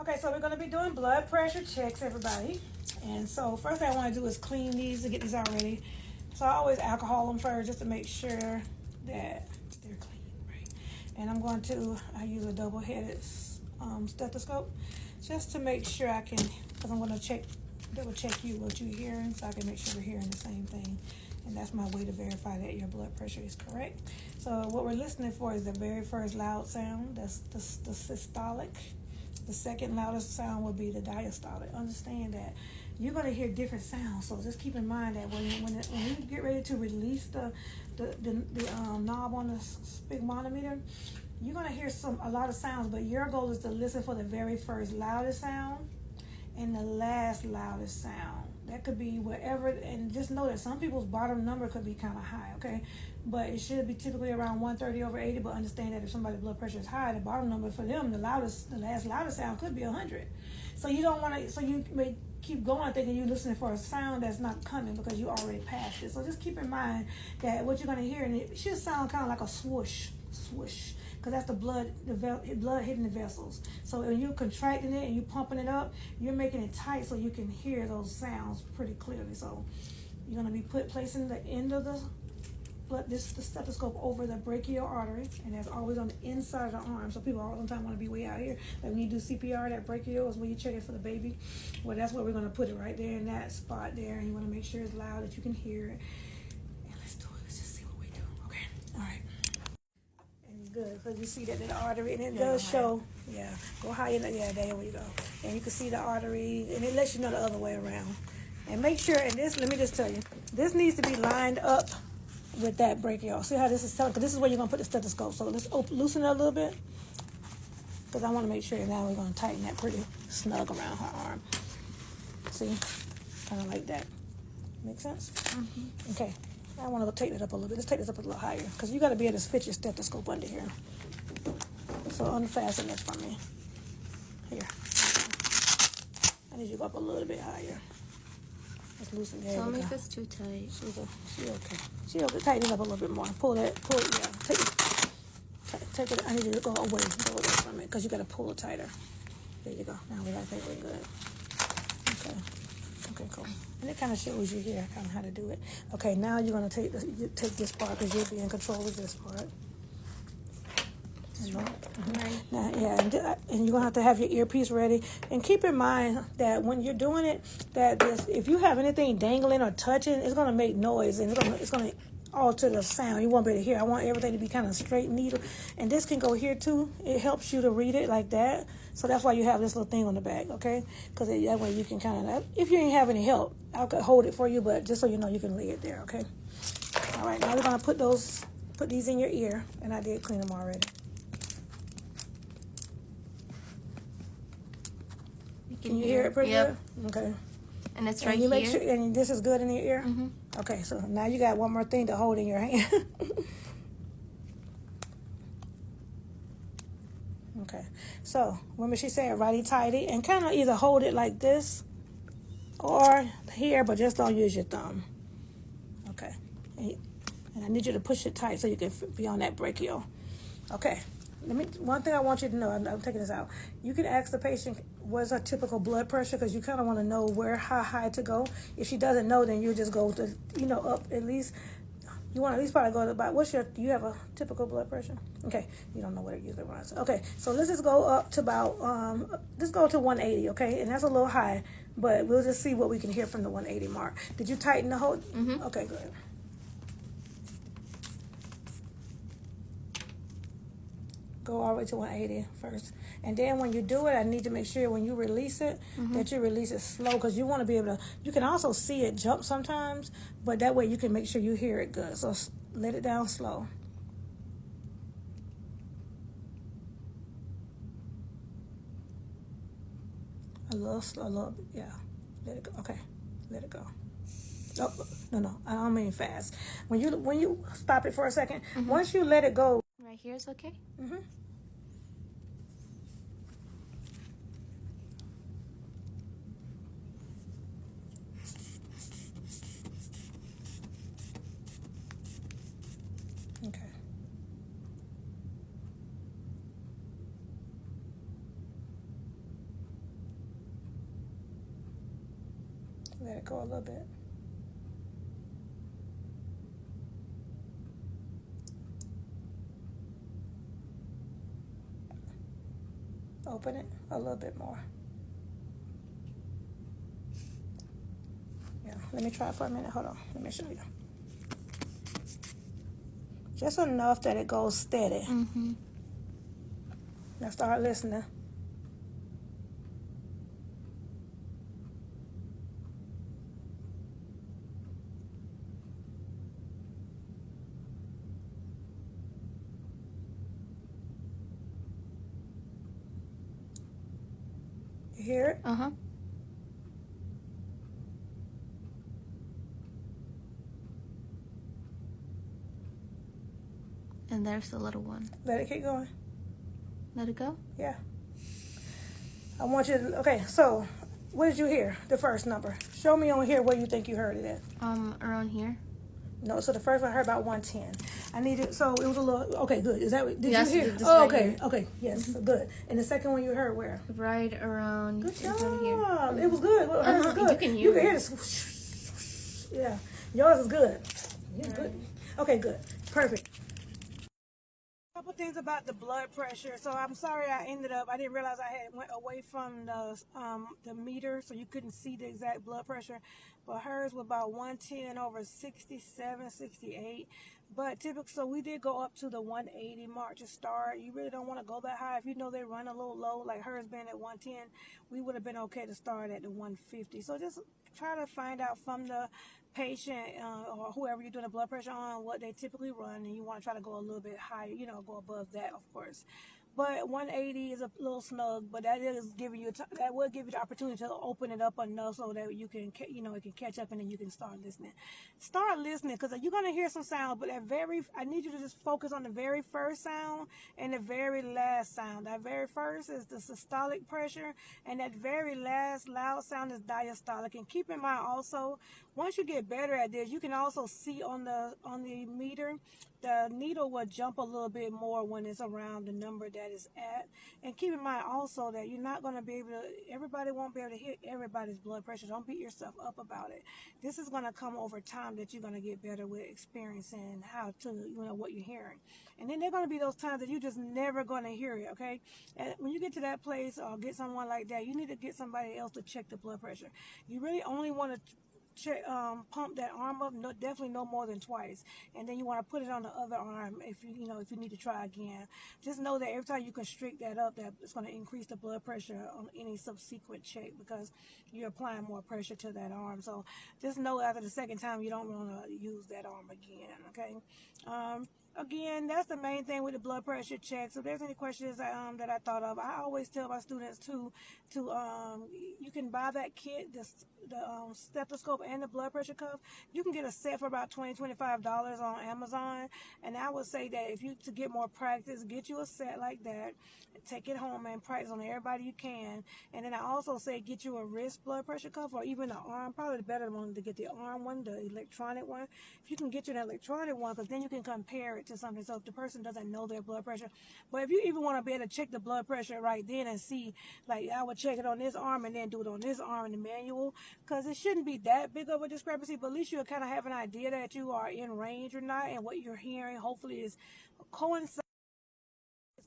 Okay, so we're going to be doing blood pressure checks, everybody. And so first thing I want to do is clean these to get these all ready. So I always alcohol them first just to make sure that they're clean, right? And I'm going to, I use a double-headed stethoscope just to make sure I can, because I'm going to double check you what you're hearing so I can make sure we're hearing the same thing. And that's my way to verify that your blood pressure is correct. So what we're listening for is the very first loud sound. That's the systolic. The second loudest sound will be the diastolic. Understand that you're going to hear different sounds. So just keep in mind that when you get ready to release the knob on the sphygmomanometer, you're going to hear a lot of sounds. But your goal is to listen for the very first loudest sound and the last loudest sound. That could be whatever, and just know that some people's bottom number could be kind of high, okay? But it should be typically around 130/80, but understand that if somebody's blood pressure is high, the bottom number for them, the last loudest sound could be 100. So you don't want to, so you may keep going thinking you're listening for a sound that's not coming because you already passed it. So just keep in mind that what you're going to hear, and it should sound kind of like a swoosh, swoosh, because that's the blood hitting the vessels. So when you're contracting it and you're pumping it up, you're making it tight so you can hear those sounds pretty clearly. So you're going to be placing the end of the stethoscope over the brachial artery, and that's always on the inside of the arm. So people all the time want to be way out here. Like when you do CPR, that brachial is where you check it for the baby. Well, that's where we're going to put it, right there in that spot there. And you want to make sure it's loud that you can hear it. And let's do it. Let's just see what we do. Okay. All right. Good, because you see that the artery, and it does show, go higher, there we go. And you can see the artery, and it lets you know the other way around. And make sure, and this, let me just tell you, this needs to be lined up with that brachial. See how this is telling, because this is where you're going to put the stethoscope. So let's loosen it a little bit, because I want to make sure now we're going to tighten that pretty snug around her arm. See, kind of like that. Make sense? Mm-hmm. Okay. I want to take it up a little bit. Let's take this up a little higher, because you got to be able to fit your stethoscope under here. So unfasten this from me. Here. I need you to go up a little bit higher. Let's loosen it. Tell me if it's too tight. She okay. She okay. Tighten it up a little bit more. Pull it. Take it. I need you to go away from it, because you got to pull it tighter. There you go. Now I think we're good. Okay. Okay, cool. And it kind of shows you here kind of how to do it. Okay, now you're going to take this part, because you'll be in control of this part. Right. Now, and you're going to have your earpiece ready. And keep in mind that when you're doing it, if you have anything dangling or touching, it's going to make noise, and it's going to alter the sound. You won't be able to hear. I want everything to be kind of straight needle. And this can go here too. It helps you to read it like that. So that's why you have this little thing on the back, okay? Because that way you can kind of, if you ain't have any help, I could hold it for you, but just so you know, you can lay it there, okay? All right, now we're going to put these in your ear, and I did clean them already. Can you hear it pretty good? Okay. And it's right here. Make sure, and this is good in your ear? Mm-hmm. Okay, so now you got one more thing to hold in your hand. Okay, so remember she said righty-tighty, and kind of either hold it like this or here, but just don't use your thumb. Okay, and I need you to push it tight so you can be on that brachial. Okay, one thing I want you to know, I'm taking this out. You can ask the patient what's her typical blood pressure, because you kind of want to know how high to go. If she doesn't know, then you just go to, up at least. You want to at least probably go to about, do you have a typical blood pressure? Okay, you don't know what it usually runs. Okay, so let's just go up to about, let's go to 180, okay? And that's a little high, but we'll just see what we can hear from the 180 mark. Did you tighten the whole? Mm-hmm. Okay, good. Go all the way to 180 first. And then when you do it, I need to make sure when you release it, that you release it slow, because you want to be able to, you can also see it jump sometimes, but that way you can make sure you hear it good. So let it down slow. A little, yeah. Let it go. Okay, let it go. Oh, no, I don't mean fast. When you stop it for a second, once you let it go. Right here is okay? Mm-hmm. Okay. Let it go a little bit. Open it a little bit more. Yeah, let me try it for a minute. Hold on, let me show you. Just enough that it goes steady. Mm-hmm. Now start listening. You hear it? Uh-huh. And there's the little one. Let it keep going. Let it go? Yeah. I want you to, okay, so what did you hear? The first number. Show me on here where you think you heard it at. Around here. No, so the first one I heard about 110. I needed, so it was a little, okay, good. Is that what, did Yes, you hear? this Oh, right okay, here. okay, yes, good. And the second one you heard where? Right around. Good in front of here. job. It was good. Well, hers was good. You can hear it. the swoosh. Yeah, yours is good. Yeah, good. Okay, good. Perfect. Couple things about the blood pressure. So I'm sorry I didn't realize I had went away from the meter, so you couldn't see the exact blood pressure. But hers was about 110 over 67, 68. But typically, so we did go up to the 180 mark to start. You really don't want to go that high. If you know they run a little low, like hers being at 110, we would have been okay to start at the 150. So just try to find out from the patient or whoever you're doing the blood pressure on what they typically run, and you want to try to go a little bit higher, go above that, of course. But 180 is a little snug, but that is giving you that will give you the opportunity to open it up enough so that you can it can catch up, and then you can start listening. Start listening, because you're gonna hear some sound, but I need you to just focus on the very first sound and the very last sound. That very first is the systolic pressure, and that very last loud sound is diastolic. And keep in mind also, once you get better at this, you can also see on the meter, the needle will jump a little bit more when it's around the number that it's at. And keep in mind also that you're not going to be able to, everybody won't be able to hit everybody's blood pressure. Don't beat yourself up about it. This is going to come over time that you're going to get better with experiencing how to, what you're hearing. And then there are going to be those times that you're just never going to hear it, okay? And when you get to that place or get someone like that, you need to get somebody else to check the blood pressure. You really only want to pump that arm up, definitely no more than twice, and then you want to put it on the other arm if you need to try again. Just know that every time you constrict that up, that it's going to increase the blood pressure on any subsequent check, because you're applying more pressure to that arm. So just know after the second time you don't want to use that arm again, okay? Again, that's the main thing with the blood pressure checks. If there's any questions that I thought of, I always tell my students to you can buy that kit, the stethoscope and the blood pressure cuff. You can get a set for about $20-$25 on Amazon. And I would say that if you to get more practice, get you a set like that, take it home and practice on everybody you can. And then I also say get you a wrist blood pressure cuff, or even an arm. Probably the better one to get the arm one, the electronic one. If you can get you an electronic one, because then you can compare it to something. So if the person doesn't know their blood pressure, but if you even want to be able to check the blood pressure right then and see, like I would check it on this arm and then do it on this arm in the manual, because it shouldn't be that big of a discrepancy, but at least you'll kind of have an idea that you are in range or not, and what you're hearing hopefully is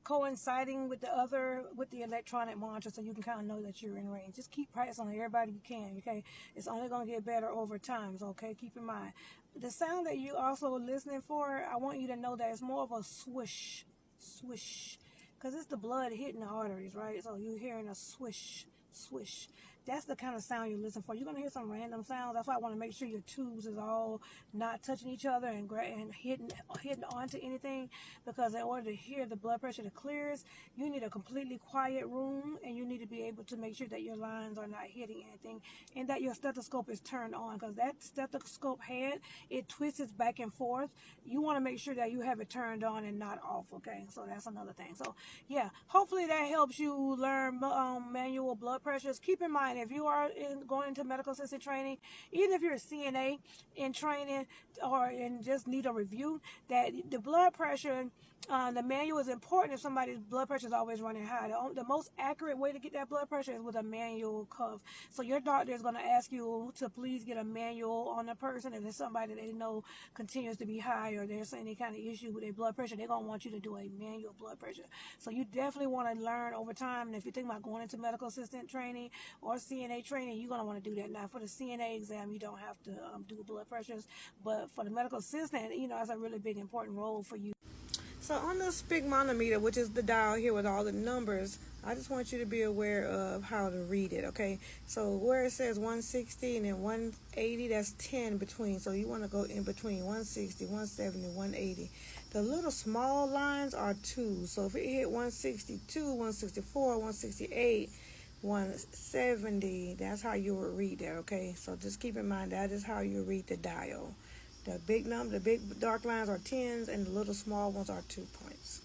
coinciding with the electronic monitor, so you can kind of know that you're in range. Just keep practicing on everybody you can, okay? It's only going to get better over time, so okay, keep in mind. The sound that you also listening for, I want you to know that it's more of a swish, swish, because it's the blood hitting the arteries, right? So you're hearing a swish, swish. That's the kind of sound you listen for. You're going to hear some random sounds. That's why I want to make sure your tubes is all not touching each other and hitting onto anything, because in order to hear the blood pressure the clearest, you need a completely quiet room, and you need to be able to make sure that your lines are not hitting anything, and that your stethoscope is turned on, because that stethoscope head, it twists back and forth. You want to make sure that you have it turned on and not off, okay? So that's another thing. So yeah, hopefully that helps you learn manual blood pressures. Keep in mind, if you are going into medical assistant training, even if you're a CNA in training or in just need a review, that the blood pressure, the manual is important if somebody's blood pressure is always running high. The most accurate way to get that blood pressure is with a manual cuff. So your doctor is going to ask you to please get a manual on the person. If there's somebody that they know continues to be high or there's any kind of issue with their blood pressure, they're going to want you to do a manual blood pressure. So you definitely want to learn over time. And if you think about going into medical assistant training or CNA training, you're going to want to do that. Now, for the CNA exam, you don't have to do blood pressures. But for the medical assistant, you know, that's a really big, important role for you. So on the sphygmomanometer, which is the dial here with all the numbers, I just want you to be aware of how to read it, okay? So where it says 160 and then 180, that's 10 between. So you want to go in between 160, 170, 180. The little small lines are 2. So if it hit 162, 164, 168, 170, that's how you would read that, okay? So just keep in mind that is how you read the dial. The big dark lines are 10s, and the little small ones are 2 points.